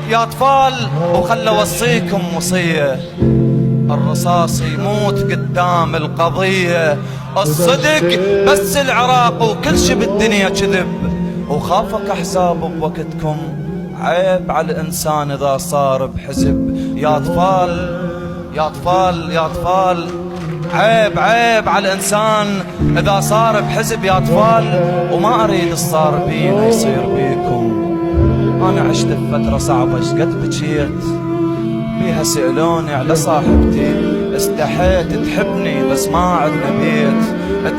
يا أطفال وخل وصيكم وصية، الرصاص يموت قدام القضية، الصدق بس العراق وكل شي بالدنيا كذب، وخافك أحزاب بوقتكم، عيب على الإنسان إذا صار بحزب. يا أطفال يا أطفال يا أطفال، عيب عيب على الإنسان إذا صار بحزب يا أطفال، وما أريد الصار بينا يصير بيكم. أنا عشت بفترة صعبة شقد بجيت بيها، سألوني على صاحبتي استحيت، تحبني بس ما عدنا بيت،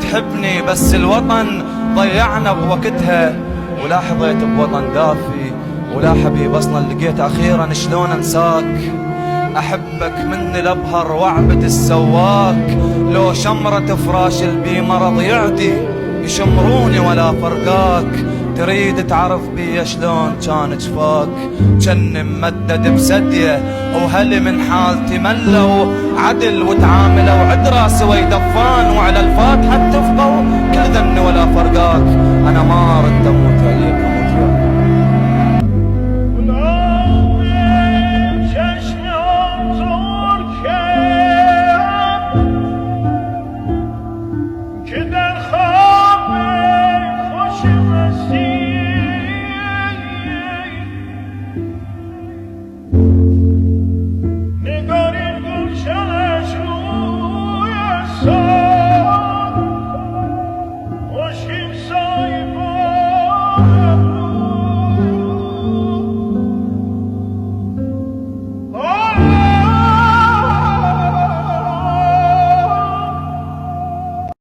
تحبني بس الوطن ضيعنا بوقتها، ولا حظيت بوطن دافي ولا حبيب أصلا لقيت، أخيرا شلون أنساك، أحبك من الأبهر وأعبد السواك، لو شمرة فراش البي مرض يعدي يشمروني ولا فرقاك، تريد تعرف بي شلون كان جفاك، جن ممدد بسدية وهل من حالتي ملوا عدل وتعاملوا عد راسي ويدفان، وعلى الفاتحة اتفقوا كل ذن ولا فرقاك، أنا ما رد أموت عليكم که در خواب خوش مستی